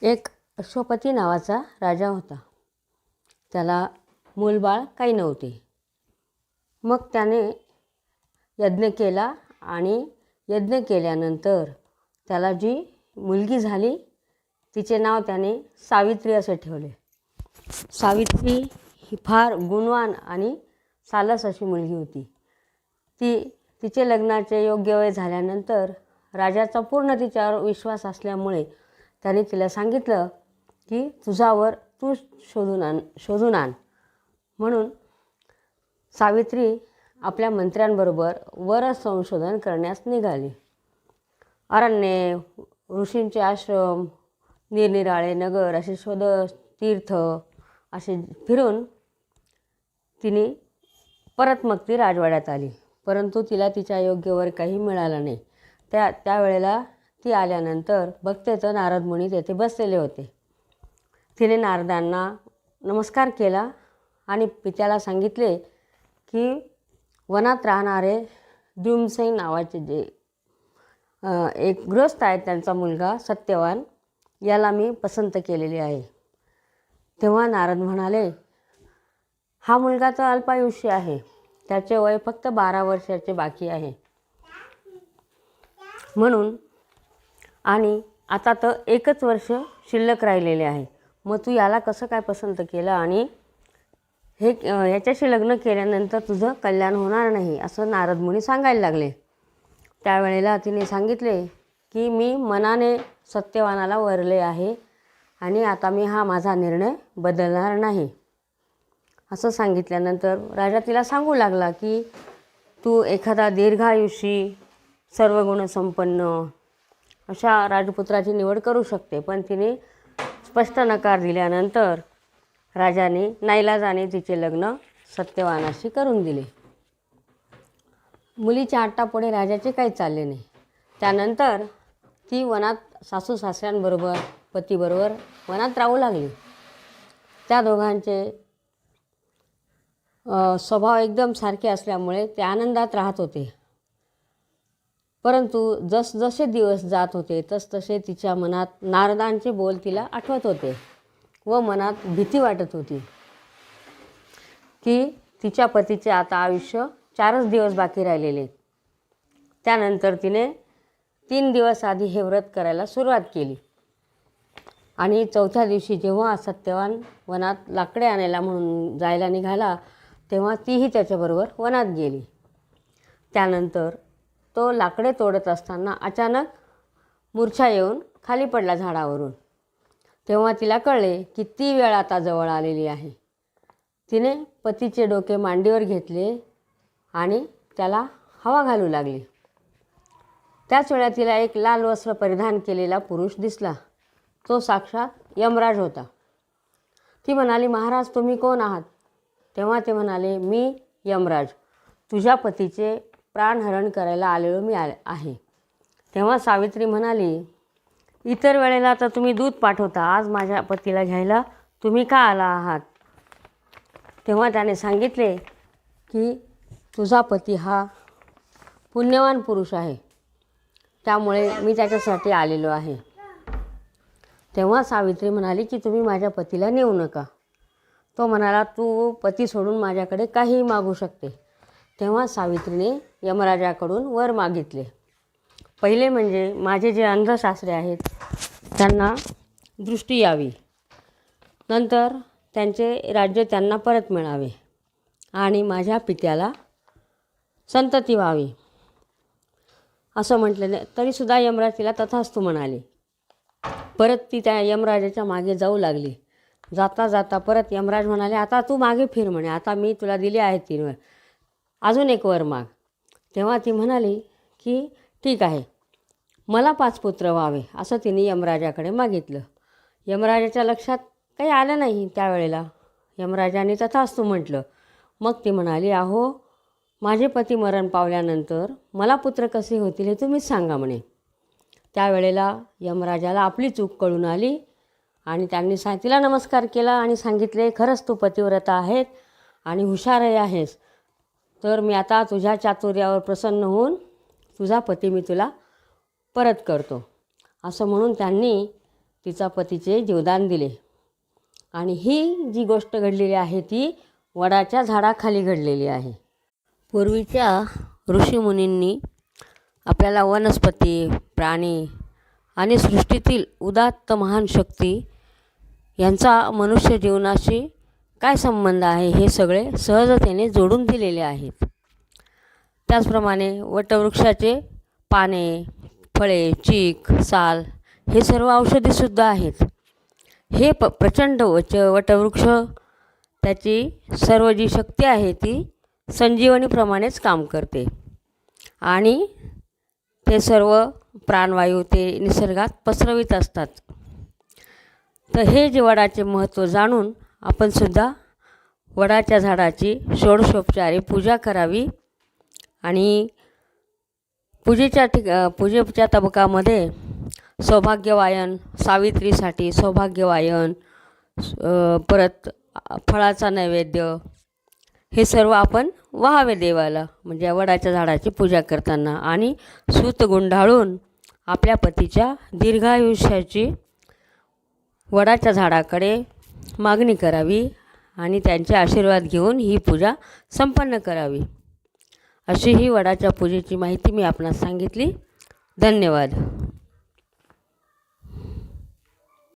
एक अश्वपती नावाचा राजा होता. त्याला मूलबाळ काही नव्हते. मग त्याने यज्ञ केला आणि यज्ञ केल्यानंतर त्याला जी मुलगी झाली तिचे नाव त्याने सावित्री असे ठेवले. सावित्री ही फार गुणवान आणि सालस अशी मुलगी होती. तिचे लग्नाचे योग्य वय झाल्यानंतर राजाचा पूर्ण तिच्यावर विश्वास असल्यामुळे त्याने तिला सांगितलं की तुझावर तू शोधून आण. म्हणून सावित्री आपल्या मंत्र्यांबरोबर वर संशोधन करण्यास निघाली. अरण्ये, ऋषींचे आश्रम, निरनिराळे नगर असे तीर्थ असे फिरून तिने परत मग ती राजवाड्यात आली. परंतु तिला तिच्या योग्यवर काही मिळालं नाही. त्यावेळेला ती आल्यानंतर बघते तर नारद मुनी तेथे बसलेले होते. तिने नारदांना नमस्कार केला आणि पित्याला सांगितले की वनात राहणारे द्युम्नसेन नावाचे जे एक गृहस्थ आहेत त्यांचा मुलगा सत्यवान याला मी पसंत केलेले आहे. तेव्हा नारद म्हणाले, हा मुलगा तर अल्पायुष्य आहे, त्याचे वय फक्त 12 वर्षाचे बाकी आहे. म्हणून आणि आता तर 1च वर्ष शिल्लक राहिलेले आहे. मग तू याला कसं काय पसंत केलं आणि याच्याशी लग्न केल्यानंतर तुझं कल्याण होणार नाही असं नारद मुनी सांगायला लागले. त्यावेळेला तिने सांगितले की मी मनाने सत्यवानाला वरले आहे आणि आता मी हा माझा निर्णय बदलणार नाही. असं सांगितल्यानंतर राजा तिला सांगू लागला की तू एखादा दीर्घायुषी सर्व गुणसंपन्न अशा राजपुत्राची निवड करू शकते. पण तिने स्पष्ट नकार दिल्यानंतर राजाने नाईलाजाने तिचे लग्न सत्यवानाशी करून दिले. मुलीच्या आटापुढे राजाचे काही चालले नाही. त्यानंतर ती वनात सासू सासऱ्यांबरोबर पतीबरोबर वनात राहू लागली. त्या दोघांचे स्वभाव एकदम सारखे असल्यामुळे ते आनंदात राहत होते. परंतु जसजसे दिवस जात होते तसतसे तिच्या मनात नारदांचे बोल तिला आठवत होते व मनात भीती वाटत होती की तिच्या पतीचे आता आयुष्य 4च दिवस बाकी राहिलेले. त्यानंतर तिने 3 दिवस आधी हे व्रत करायला सुरुवात केली आणि 4थ्या दिवशी जेव्हा सत्यवान वनात लाकडे आणायला म्हणून जायला निघाला तेव्हा तीही त्याच्याबरोबर वनात गेली. त्यानंतर तो लाकडे तोडत असताना अचानक मूर्छा येऊन खाली पडला झाडावरून. तेव्हा तिला कळले की ती वेळ आता जवळ आलेली आहे. तिने पतीचे डोके मांडीवर घेतले आणि त्याला हवा घालू लागली. त्याच वेळा तिला एक लाल वस्त्र परिधान केलेला पुरुष दिसला. तो साक्षात यमराज होता. ती म्हणाली, महाराज तुम्ही कोण आहात? तेव्हा ते म्हणाले, मी यमराज, तुझ्या पतीचे प्राणहरण करायला आलेलो मी आहे. तेव्हा सावित्री म्हणाली, इतर वेळेला तर तुम्ही दूध पाठवता, आज माझ्या पतीला घ्यायला तुम्ही का आला आहात? तेव्हा त्याने सांगितले की तुझा पती हा पुण्यवान पुरुष आहे, त्यामुळे मी त्याच्यासाठी आलेलो आहे. तेव्हा सावित्री म्हणाली की तुम्ही माझ्या पतीला नेऊ नका. तो म्हणाला, तू पती सोडून माझ्याकडे काहीही मागू शकते. तेव्हा सावित्रीने यमराजाकडून वर मागितले. पहिले म्हणजे माझे जे अंध सासरे आहेत त्यांना दृष्टी यावी, नंतर त्यांचे राज्य त्यांना परत मिळावे आणि माझ्या पित्याला संतती व्हावी असं म्हटलेलं. तरीसुद्धा यमराज तिला तथास्तु म्हणाले. परत ती त्या यमराजाच्या मागे जाऊ लागली. जाता जाता परत यमराज म्हणाले, आता तू मागे फिर म्हणे, आता मी तुला दिले आहे 3 वर, अजून 1 वर माग. तेव्हा ती म्हणाली की ठीक आहे, मला 5 पुत्र व्हावे असं तिने यमराजाकडे मागितलं. यमराजाच्या लक्षात काही आलं नाही. त्यावेळेला यमराजाने तथास्तु म्हटलं. मग ती म्हणाली, अहो माझे पती मरण पावल्यानंतर मला पुत्र कसे होतील हे तुम्हीच सांगा म्हणे. त्यावेळेला यमराजाला आपली चूक कळून आली आणि त्यांनी तिला नमस्कार केला आणि सांगितले, खरंच तू पतिव्रता आहेत आणि हुशारही आहेस, तर मी आता तुझ्या चातुर्यावर प्रसन्न होऊन तुझा पती मी तुला परत करतो. असं म्हणून त्यांनी तिचा पतीचे जीवदान दिले. आणि ही जी गोष्ट घडलेली आहे ती वडाच्या झाडाखाली घडलेली आहे. पूर्वीच्या ऋषीमुनींनी आपल्याला वनस्पती, प्राणी आणि सृष्टीतील उदात्त महान शक्ती यांचा मनुष्य जीवनाशी काय संबंध आहे हे सगळे सहजतेने जोडून दिलेले आहेत. त्याचप्रमाणे वटवृक्षाचे पाने, फळे, चीक, साल हे सर्व औषधीसुद्धा आहेत. हे प्रचंड वटवृक्ष त्याची सर्व जी शक्ती आहे ती संजीवनीप्रमाणेच काम करते आणि ते सर्व प्राणवायू ते निसर्गात पसरवित असतात. तर हे जे वडाचे महत्त्व जाणून आपणसुद्धा वडाच्या झाडाची षोडशोपचारे पूजा करावी आणि पूजेच्या तबकामध्ये सौभाग्यवायन, सावित्रीसाठी सौभाग्यवायन, परत फळाचा नैवेद्य हे सर्व आपण वाहावे देवाला, म्हणजे वडाच्या झाडाची पूजा करताना. आणि सूत गुंडाळून आपल्या पतीच्या दीर्घायुष्याची वडाच्या झाडाकडे मागणी करावी आणि त्यांचे आशीर्वाद घेऊन ही पूजा संपन्न करावी. अशी ही वडाच्या पूजेची माहिती मी आपणास सांगितली. धन्यवाद.